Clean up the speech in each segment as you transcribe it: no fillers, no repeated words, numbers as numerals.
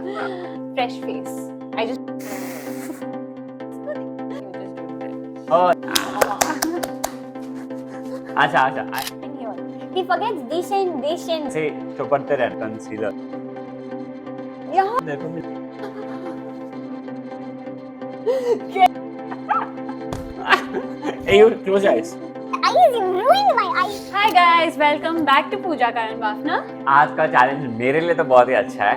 Fresh face. I just. Oh. अच्छा He forgets decent. से चुपड़ते रहते कंसीलर यहाँ. देखो Hey, you close your eyes. Eyes, you ruined my eyes. Hi guys, welcome back to Pooja Karan Bafna. आज का challenge मेरे लिए तो बहुत ही अच्छा है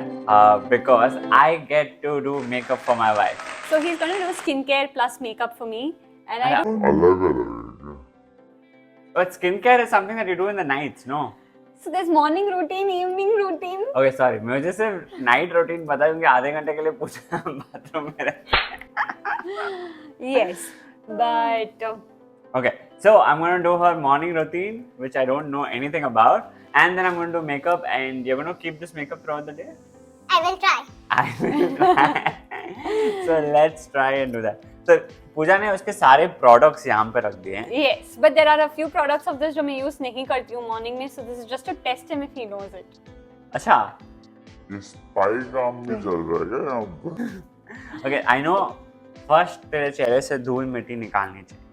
because I get to do makeup for my wife. So he's gonna do skincare plus makeup for me, and I. But skincare is something that you do in the nights, no? So there's morning routine, evening routine. Okay, sorry. मुझे सिर्फ night routine पता है क्योंकि आधे घंटे के लिए पूछा बाथरूम में रहता है. Yes, but. Okay, so I'm going to do her morning routine, which I don't know anything about, and then I'm going to do makeup, and you're going to keep this makeup throughout the day? I will try. I will try. So let's try and do that. So पूजा ने उसके सारे products यहाँ पे रख दिए हैं. Yes, but there are a few products of this जो मैं use नहीं करती हूँ morning में, so this is just to test him if he knows it. अच्छा. ये स्पाई काम भी चल रहा है क्या यहाँ पर? Okay, I know. First तेरे चेहरे से धूल मिट्टी निकालनी चाहिए.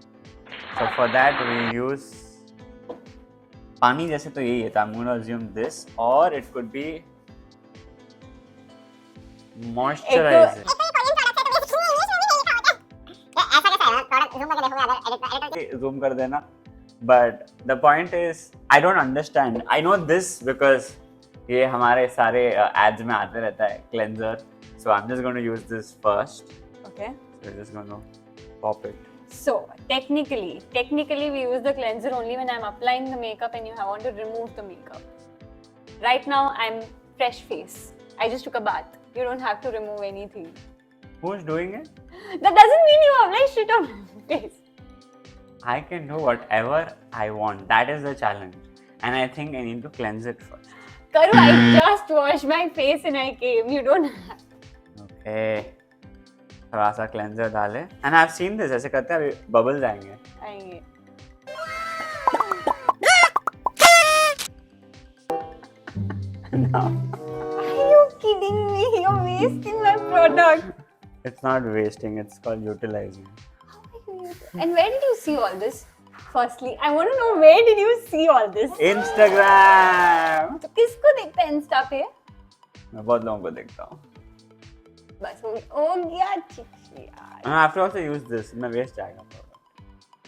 So for that we use पानी जैसे तो यही है. तो I'm going to assume this, or it could be moisturizer. Zoom कर देना. But the point is, I don't understand. I know this because ये हमारे सारे ads में आते रहता है cleanser. So I'm just going to use this first. Okay. So we're just going to pop it. So technically we use the cleanser only when I'm applying the makeup and you want to remove the makeup. Right now I'm fresh face. I just took a bath. You don't have to remove anything. Who's doing it? That doesn't mean you apply shit on my face. I can do whatever I want. That is the challenge. And I think I need to cleanse it first. Karu, I just washed my face and I came. You don't have. Okay. थोड़ा सा cleanser डाले. And I've seen this. ऐसे करते हैं अभी bubbles आएंगे. आएंगे. No. Are you kidding me? You're wasting my product. It's not wasting. It's called utilizing. And where did you see all this? Firstly, I want to know where did you see all this? Instagram. तो किसको देखता है Insta पे? मैं बहुत लोगों को देखता हूँ. बस हो गया चिक्की यार. I have to also use this. मैं waste जाएगा.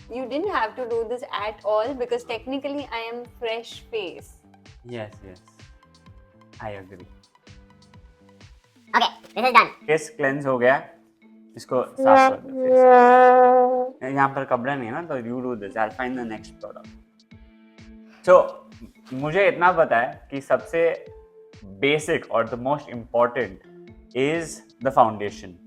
You didn't have to do this at all because technically I am fresh face. Yes. I agree. Okay, this is done. Face cleanse हो गया. इसको साफ कर दो. यहाँ पर कपड़ा नहीं है ना तो you do this. I'll find the next product. So मुझे इतना पता है कि सबसे basic or the most important is the foundation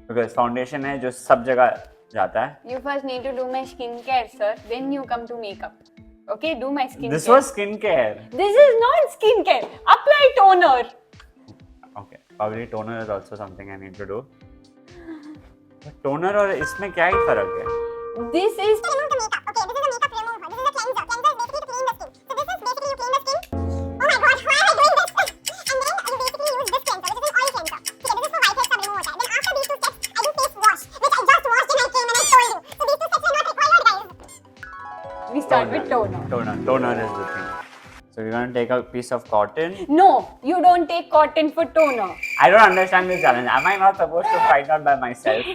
because foundation है जो सब जगह जाता है. You first need to do my skincare, sir. Then you come to makeup. Okay, do my skincare. This was skincare. This is not skincare. Apply toner. Okay, probably toner is also something I need to do. But toner और इसमें क्या ही फर्क है? This is. Remove the makeup. Okay, this is a makeup remover. This is a cleanser. Cleanser is basically to clean the skin. So this is basically you clean the skin. Oh my god, why am I doing this? And then you basically use this cleanser, which is an oil cleanser. Okay, this is for whitehead सब remove होता है. Then after these two steps, I do face wash, which I just washed and I came and I told you. So these two steps are not required, guys. We start with toner. Toner is the thing. So we're going to take a piece of cotton. No, you don't take cotton for toner. I don't understand this challenge. Am I not supposed to find out by myself?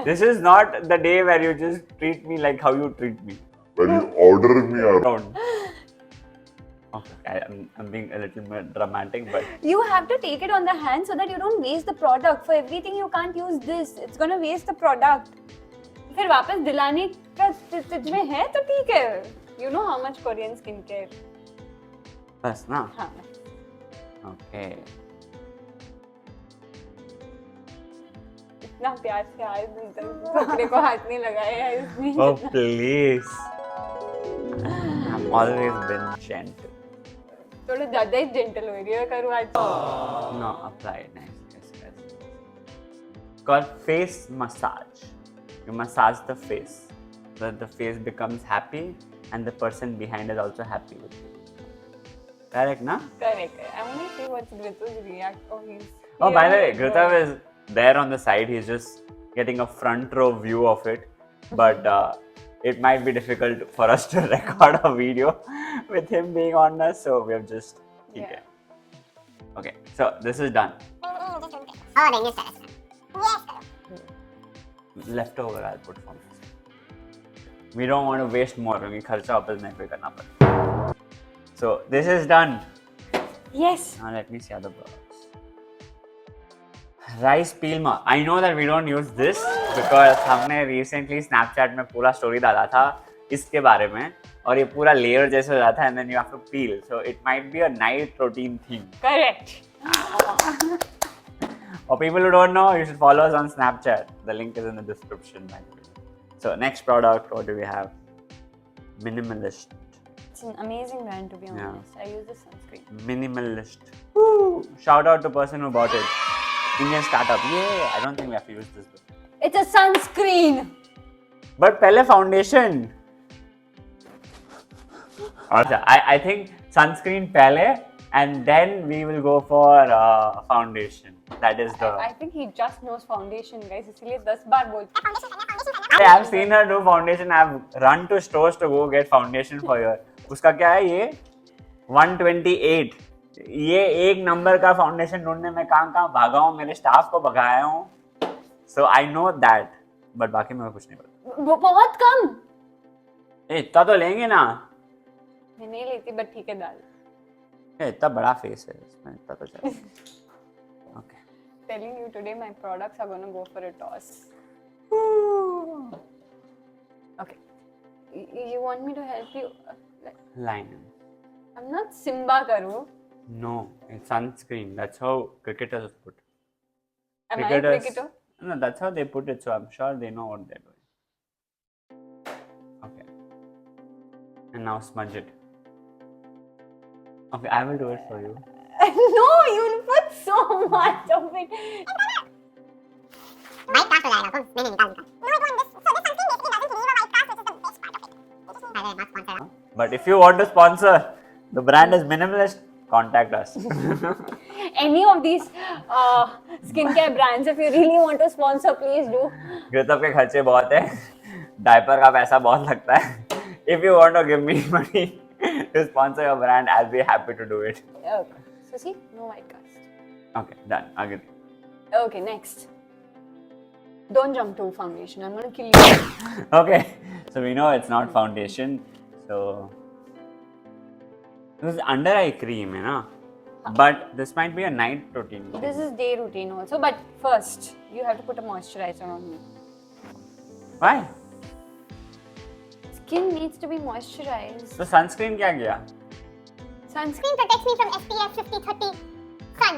This is not the day where you just treat me like how you treat me. When you order me around. Okay, I'm being a little bit dramatic, but You have to take it on the hand so that you don't waste the product. For everything you can't use this. It's gonna waste the product. फिर वापस दिलाने का तुझ में है तो ठीक है. You know how much Korean skincare. बस ना. हाँ. Okay. इतना प्यार से आज कपड़े को हाथ नहीं लगाया है इसने. Oh please. I've always been gentle. थोड़ा ज़्यादा ही gentle हो रही है करूँ आज. No, apply it nice. Yes. Called face massage. You massage the face so that the face becomes happy and the person behind is also happy with you. Correct, na? Correct. I want to see what's Gritu's react. Oh, he's. Oh, by the way, here. Gritav is there on the side. He's just getting a front row view of it. But it might be difficult for us to record a video with him being on us. So we have just keep Yeah. it. Okay, so this is done. Oh, then you said it. Yes, karo. Leftover I'll put for this. We don't want to waste more क्योंकि खर्चा वापस नहीं पे करना पड़ता. So this is done. Yes. Now let me see other products. Rice peel mask. I know that we don't use this because हमने recently Snapchat में पूरा story डाला था इसके बारे में और ये पूरा layer जैसे हो जाता है and then you have to peel. So it might be a night routine thing. Correct. For people who don't know, you should follow us on Snapchat. The link is in the description. By the way. So next product, what do we have? Minimalist. It's an amazing brand to be Yeah. honest. I use this sunscreen. Minimalist. Woo! Shout out to person who bought it. Indian startup. Yeah, I don't think we have to use this book. It's a sunscreen. But pehle foundation. Also, I think sunscreen pehle and then we will go for foundation. That is the. I think he just knows foundation, guys. इसलिए 10 बार बोलता है. I have seen her do foundation. I have run to stores to go get foundation for her. उसका क्या है ये? 128. ये एक number का फाउंडेशन ढूंढने में कहाँ भागा हूँ, मेरे स्टाफ को भगाया हूँ. So I know that. But बाकी मैं कुछ नहीं पता. बहुत कम. इतना तो लेंगे ना. मैं नहीं लेती बट ठीक है डाल. इतना बड़ा फेस है इसमें, इतना तो चाहिए. Okay. Telling you today my products are gonna go for a toss. Okay. You want me to help you? Liner. I'm not Simba Karu. No, it's sunscreen. That's how cricketers put. Am I a cricketer? No, that's how they put it. So I'm sure they know what they're doing. Okay. And now smudge it. Okay, I will do it for you. No, you'll put so much of it. White cast हो जाएगा कौन? नहीं निकाल. No, I want this. So this sunscreen basically doesn't leave a white cast, which is the best part of it. It just means not sponsor. But if you want to sponsor, the brand is Minimalist, contact us. Any of these skincare brands, if you really want to sponsor, please do. Gritav के खर्चे बहुत है. Diaper का पैसा बहुत लगता है. If you want to give me money to sponsor your brand, I'll be happy to do it. Okay. So see, no white cast. Okay, done. Agree. Okay, next. Don't jump to foundation. I'm gonna kill you. Okay, so we know it's not foundation. So this is under eye cream, है ना? But this might be a night routine. This is day routine also, but first you have to put a moisturizer on me. Why? Skin needs to be moisturized. So sunscreen क्या किया? Sunscreen Screen protects me from SPF 50, 30, sun.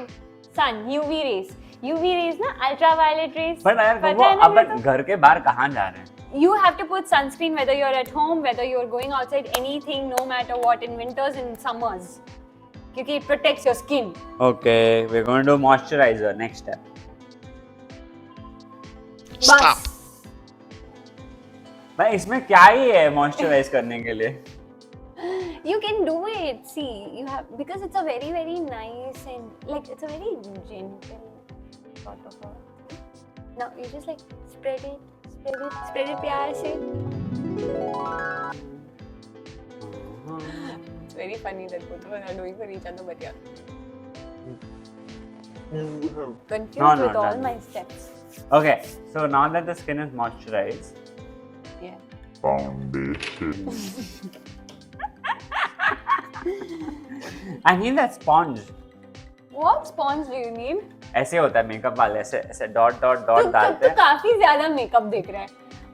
sun, UV rays. UV rays ना ultraviolet rays. But यार पता वो है ना अपन मेरे घर के बाहर कहाँ जा रहे हैं? को? You have to put sunscreen whether you're at home, whether you're going outside, anything, no matter what, in winters and summers. क्योंकि it protects your skin. Okay, we're going to do moisturizer next step. बस. भाई इसमें क्या ही है moisturize करने के लिए? You can do it. See, you have because it's a very very nice and like it's a very gentle sort of a. Now you just like spread it प्यार से. It's very funny that both of us are doing for each other, but yeah. Confused No, with all done. my steps. Okay, so now that the skin is moisturized, Yeah. Foundation. I need that sponge. What sponge do you need? ऐसे होता है makeup वाले ऐसे ऐसे dot dot तू dot डालते तू हैं काफी ज्यादा मेकअप देख रहा है.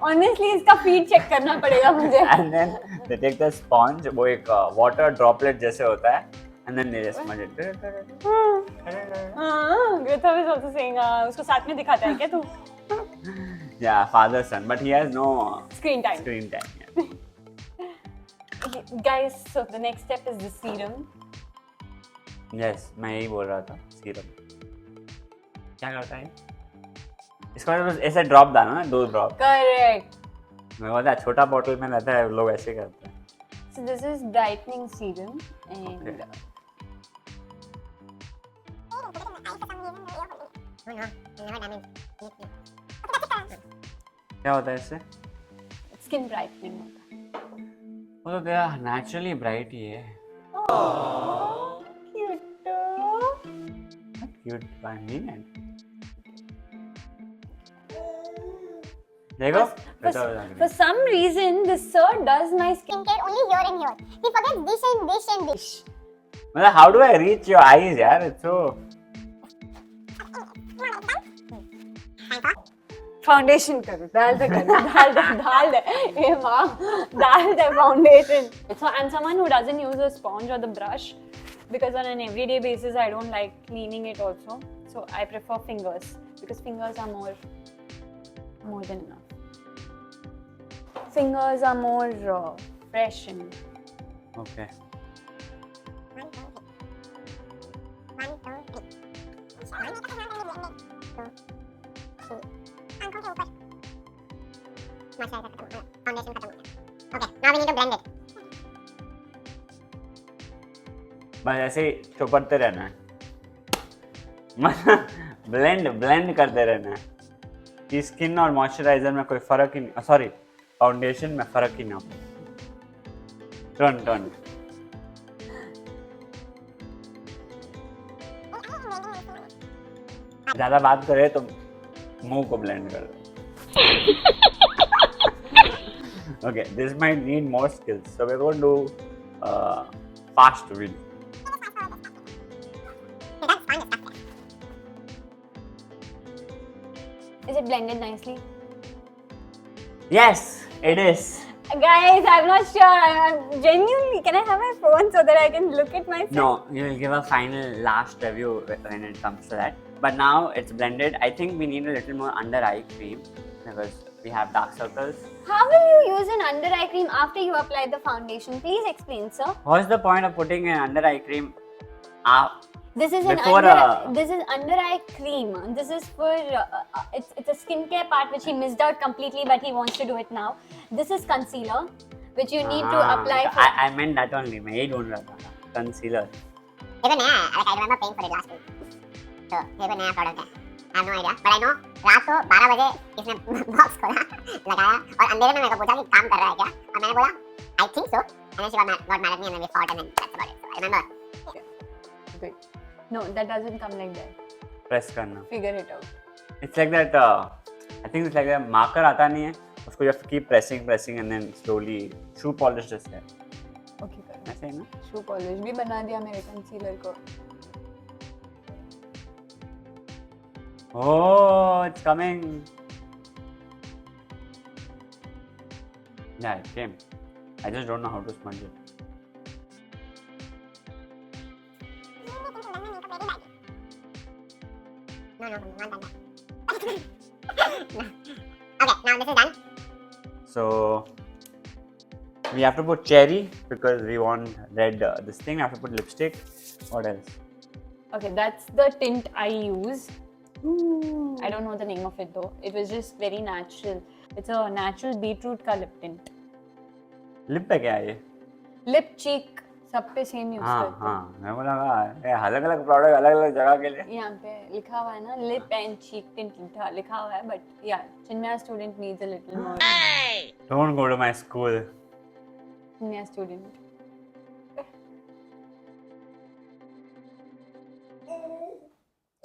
Honestly, इसका फीड चेक करना पड़ेगा मुझे. and then they take the sponge वो एक water droplet जैसे होता है and then they just smudge it. Gritav is also saying उसको साथ में दिखाता है क्या तू? Yeah, father son, but he has no Screen time. screen time. Yeah. Guys, so the next step is the serum. Yes, मैं यही बोल रहा था सीरम. क्या करता है? इसको बस ऐसे ड्रॉप डालना ना 2 ड्रॉप. Correct. मैं बोलता है छोटा बॉटल में रहता है लोग ऐसे करते हैं. So this is brightening serum and Okay. क्या होता है इससे? स्किन ब्राइटनिंग होता है. वो तो तेरा नेचुरली ब्राइट ही है. Cute. Cute by me and देखो For some reason, this sir does my skin. Skincare only here and here. He forgets this and this and this. मतलब how do I reach your eyes यार? It's so Foundation करो, डाल दे, ए माँ, डाल दे foundation. So I'm someone who doesn't use a sponge or the brush because on an everyday basis I don't like cleaning it also. So I prefer fingers because fingers are more than enough. Fingers are more fresh and okay. Okay, now we need to blend it. बस ऐसे ही चौपड़ते रहना है. Blend करते रहना है कि skin और moisturiser में कोई फर्क ही नहीं, सॉरी फाउंडेशन में फर्क ही ना हो. टर्न ज्यादा बात करे तो मुंह को ब्लेंड कर दो. Okay, this might need more skills, so we're going to do fast video. is it blended nicely? Yes, it is. Guys, I'm not sure. I'm genuinely. Can I have my phone so that I can look at myself? No, you will give a final last review when it comes to that. But now it's blended. I think we need a little more under eye cream because we have dark circles. How will you use an under eye cream after you apply the foundation? Please explain, sir. What's the point of putting an under eye cream? This is Before, this is under eye cream. This is for it's a skincare part which he missed out completely, but he wants to do it now. This is concealer, which you need to apply for. I meant that only. मैं यही ढूंढ रहा था. Concealer. Even I remember paying for it last week. So ये भी नया product है. I have no idea, but I know रात को 12 बजे इसने बॉक्स खोला, लगाया और अंधेरे में मेरे को पूछा कि काम कर रहा है क्या? और मैंने बोला I think so. And then she got mad at me and then we fought and then that's about it. So I remember. Wait. No, that doesn't come like that. Press करना. Figure it out. It's like that. I think it's like that. Marker आता नहीं है. उसको you have to keep pressing and then slowly. Shoe polish जैसे है. Okay, करो. ऐसे है ना? Shoe polish भी बना दिया मेरे concealer को. Oh, it's coming. Yeah, it came. I just don't know how to smudge it. No, not done that. Okay, now this is done. So we have to put cherry because we want red. This thing. We have to put lipstick. What else? Okay, that's the tint I use. I don't know the name of it though. It was just very natural. It's a natural beetroot का lip tint. Lip पे क्या है ये? Lip cheek सब पे same use करते हैं. हाँ मैं बोला अलग-अलग प्रोडक्ट अलग-अलग जगह के लिए. यहाँ पे लिखा हुआ है ना lip and cheek tint लिखा हुआ है, but yeah, Chinmaya student needs a little more. Don't go to my school. Chinmaya student.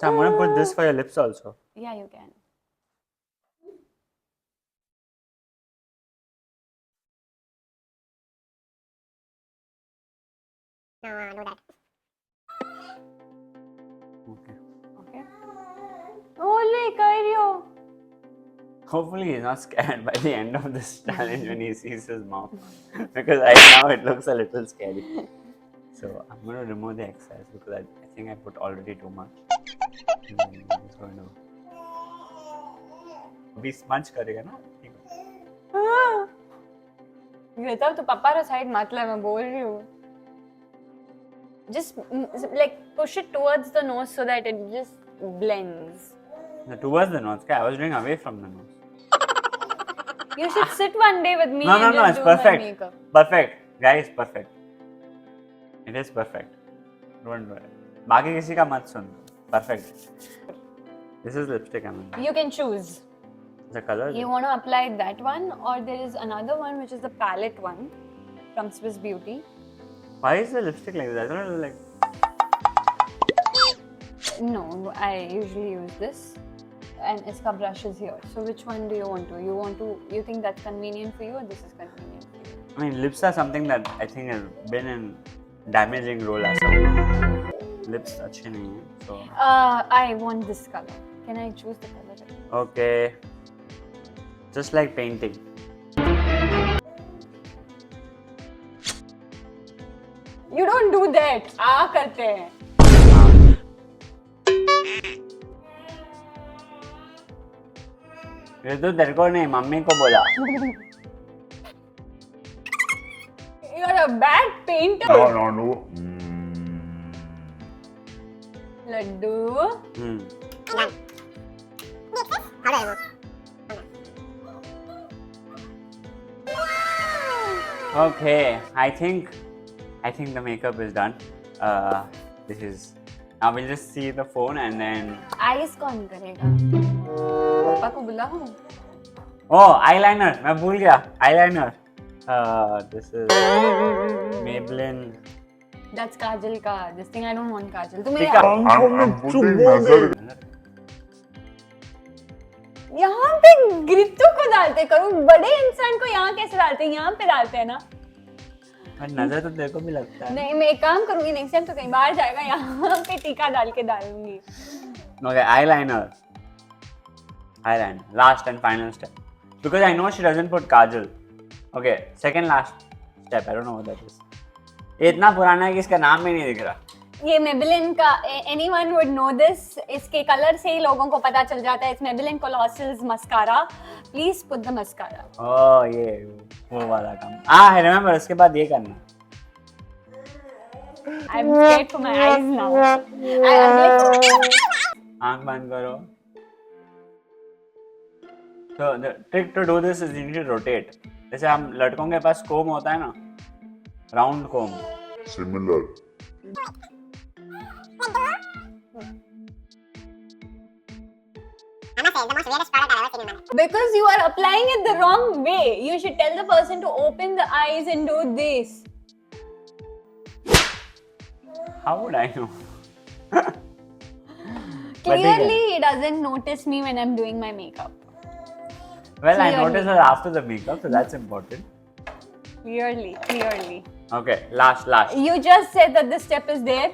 So I'm gonna put this for your lips also. Yeah, you can. No, do that. Okay. Okay. Ole, Kairio. Hopefully he's not scared by the end of this challenge when he sees his mom. Because right now it looks a little scary. So I'm going to remove the excess because I think I put already too much. I'm just going to be smudge करेगा ना? ये तब तो पापा रा side मत ले, मैं बोल रही हूँ. Just like push it towards the nose so that it just blends. Towards the nose. I was doing away from the nose. You should sit one day with me No, and just it's do my perfect. makeup. Perfect. Guys, perfect. It is perfect. Don't worry. बाकी किसी का मत सुन. Perfect. This is lipstick, I mean. You can choose. The color. You want to apply that one, or there is another one which is the palette one from Swiss Beauty. Why is the lipstick like that? I don't know, like. No, I usually use this, and iska brush is here. So which one do you want to? You think that's convenient for you, or this is convenient for you? I mean, lips are something that I think has been in damaging role as of now. Lips अच्छे नहीं हैं, so. I want this color. Can I choose the color? Okay. Just like painting. You don't do that. करते हैं. ये तो तेरे को नहीं, मम्मी को बोला. You're a bad painter. No. Laddu. Done. Next is how do I move? Okay, I think the makeup is done. This is. Now we'll just see the phone and then. Eyes कौन करेगा? पापा को बुलाऊं? Oh, eyeliner. मैं भूल गया. Eyeliner. This is Maybelline. That's Kajal का. This thing I don't want Kajal. तू ठीक मेरे है. I'm putting नजर यहाँ पे ग्रितो को डालते करो. बड़े इंसान को यहाँ कैसे डालते हैं? यहाँ पे डालते हैं ना. नजर तो तेरे को भी लगता है. नहीं, मैं एक काम करूंगी नेक्स्ट टाइम तो कहीं बाहर जाएगा, यहाँ पे टीका डाल के डालूंगी. Okay, eyeliner. Last and final step. Because I know she doesn't put kajal. Okay, second last step. I don't know what that is. ये इतना पुराना है कि इसका नाम भी नहीं दिख रहा. ये Maybelline का, anyone would know this. इसके कलर से ही लोगों को पता चल जाता है. It's Maybelline Colossals mascara. Please put the mascara. Oh, ये वो वाला काम. I remember. उसके बाद ये करना. I'm scared for my eyes now. आँख बंद करो. So the trick to do this is you need to rotate. जैसे हम लड़कों के पास comb होता है ना, round comb. similar. I must say, the most weirdest product I've ever seen in my life. Because you are applying it the wrong way. You should tell the person to open the eyes and do this. How would I know? Clearly, he doesn't notice me when I'm doing my makeup. Well, I Clearly. noticed her after the makeup, so that's important. Clearly. Okay, last. You just said that this step is there.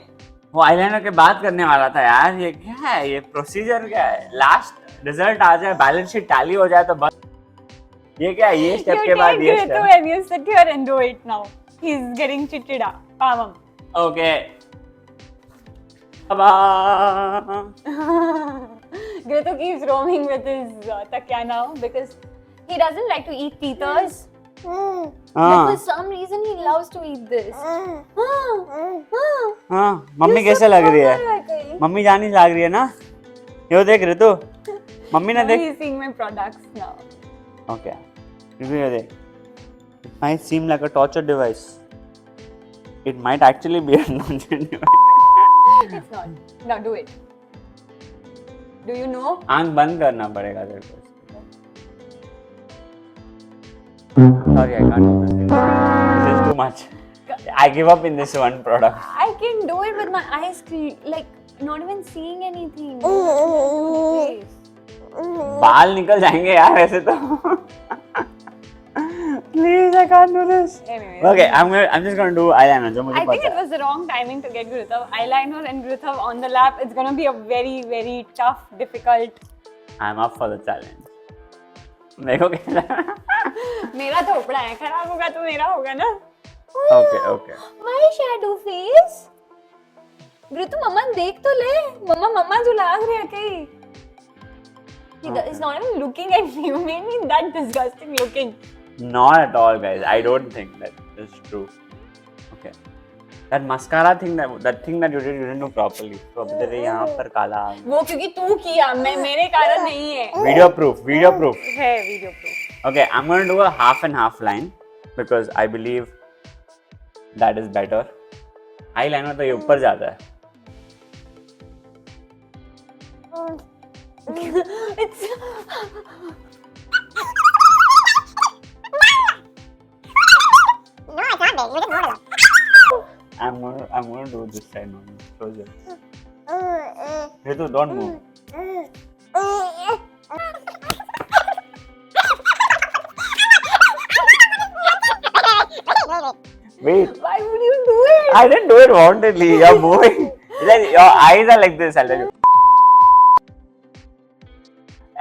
वो eyeliner के बात करने वाला था यार. ये क्या है? ये प्रोसीजर क्या है? लास्ट रिजल्ट आ जाए, बैलेंस शीट टैली हो जाए तो बस. ये क्या है? ये स्टेप के बाद ये step. Step. And you sit here and do it now. He's getting chichida. Pamam. Okay. Grito keeps roaming with his takya now because he doesn't like to eat teethers. But for some reason he loves to eat this. हाँ, mummy कैसे लग रही है? Mummy जानी लग रही है ना? यो देख रहे तू? मम्मी ने देख. He's seeing my products now. Okay. ये देख. It might seem like a torture device. It might actually be a torture device. It's not. Now do it. Do you know? आंख बंद करना पड़ेगा तेरे को. Sorry, I can't do this. This is too much. I give up in this one product. I can do it with my eyes like not even seeing anything. Face. बाल निकल जाएंगे यार ऐसे तो. Please, I can't do this. Anyways. Okay, I'm just gonna do eyeliner. जो मुझे I think पता it was the wrong timing to get Gritav eyeliner and Gritav on the lap. It's gonna be a very, very tough, difficult. I'm up for the challenge. देखो कैसा. मेरा थोपड़ा है, खराब होगा तो मेरा होगा ना. Okay. My shadow face. Gritav, मम्मा देख तो ले. मम्मा जो लाग रही है कहीं. He is not even looking at me. You made me that disgusting looking. Not at all, guys. I don't think that is true. Okay. That mascara thing, that thing that you didn't do properly. तो अब तेरे यहाँ पर काला. वो क्योंकि तू किया, मेरे कारण नहीं है. Video proof. है video proof. Okay, I'm going to do a half and half line because I believe that is better. Eyeliner तो ये ऊपर जाता है. It's No, it's not big. You just moved it. I'm gonna do this side only. Close it. Ritu, don't move. Wait. why would you do it? I didn't do it wantedly. You're moving. Like, your eyes are like this. I'll tell you.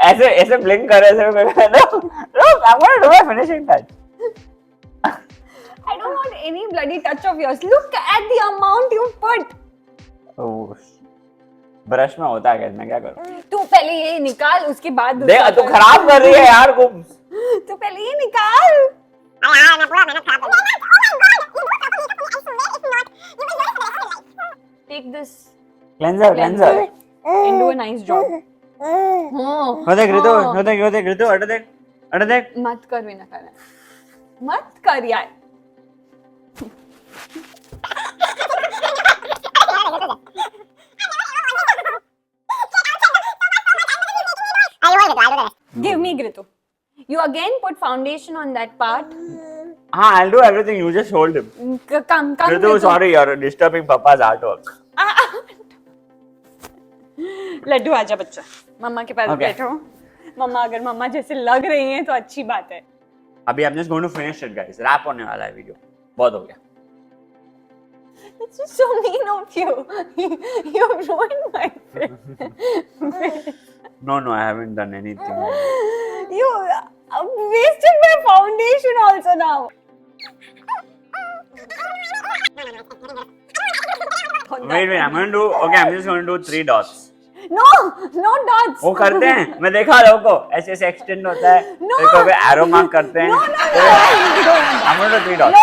ऐसे blink कर ऐसे look, I'm gonna do a finishing touch. I don't want any bloody touch of yours. Look at the amount you put. Oh, brush में होता है क्या? मैं क्या करूँ? तू पहले ये निकाल, उसके बाद देख, तू खराब कर रही है यार कुम. तू पहले ये निकाल. अरे यार मैं पूरा मेहनत खराब कर दिया. Take this Cleanser. and do a nice job. हाँ. हो देख ऋतु, अरे देख. मत कर बिना करना. मत कर यार. Give me Gritu. You again put foundation on that part. हाँ, I'll do everything. You just hold him. Come Ritu, Gritu. sorry, you're disturbing Papa's artwork. Laddu आजा बच्चा, मम्मा के पास Okay. बैठो. मम्मा अगर मम्मा जैसे लग रही हैं तो अच्छी बात है. अभी I'm just going to finish it, guys. Wrap होने वाला है वीडियो. बहुत हो गया. It's just so mean of you. You ruined my face. No, I haven't done anything. You wasted my foundation also now. Wait, I'm just going to do 3 dots. No dots. वो करते हैं, मैं देखा लोगों को ऐसे एक्सटेंड होता है, No. फिर कभी एरो मार्क करते हैं. I'm going to do 3 dots. No,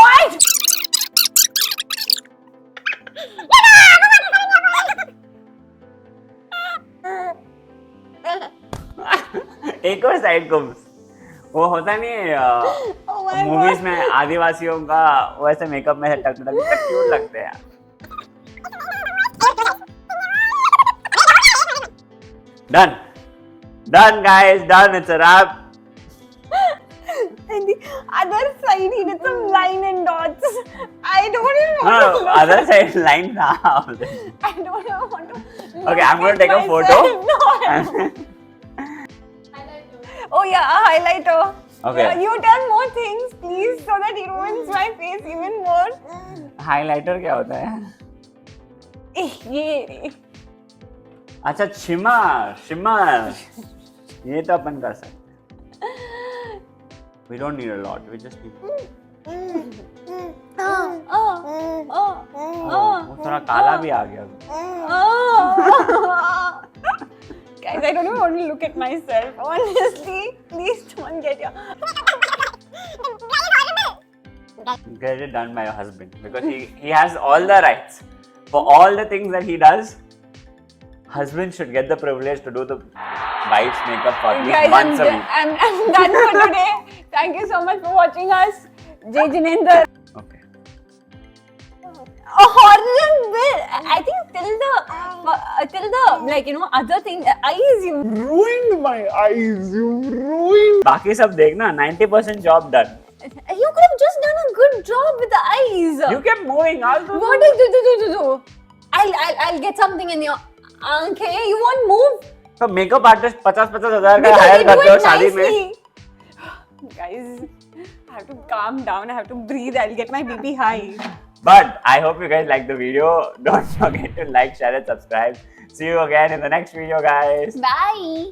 एक और साइड को वो होता नहीं Oh my मूवीज God. में आदिवासियों का वो ऐसे मेकअप में टक क्यूट लगते हैं. Done guys, done. It's a wrap. And the other side he did some line and dots. I don't even want No, to look. other side line now. I don't even want to. Okay, I'm going to take a photo. No. I don't. Oh yeah, a highlighter. Okay. Yeah, you tell more things, please, so that it ruins my face even more. Highlighter क्या होता है? ये अच्छा, shimmer. ये तो अपन कर सकते. We don't need a lot. We just need. वो थोड़ा काला भी आ गया. Guys, I don't even want to look at myself. Honestly, please don't get your. Get it done by your husband because he has all the rights for all the things that he does. Husband should get the privilege to do the wife's makeup for at least Guys, once a week. I'm done for today. Thank you so much for watching us. Jay Jinendra. Okay. A horrible bit. I think till the like other thing eyes you. Ruined my eyes, you ruined. बाकी सब देखना 90% job done. You could have just done a good job with the eyes. You kept moving. What did you do? I'll get something in your okay. You won't move. तो makeup artist 50,000 का Because higher they do करते हो it शादी में. nicely. Guys, I have to calm down. I have to breathe. I'll get my BP high. But I hope you guys liked the video. Don't forget to like, share, and subscribe. See you again in the next video, guys. Bye.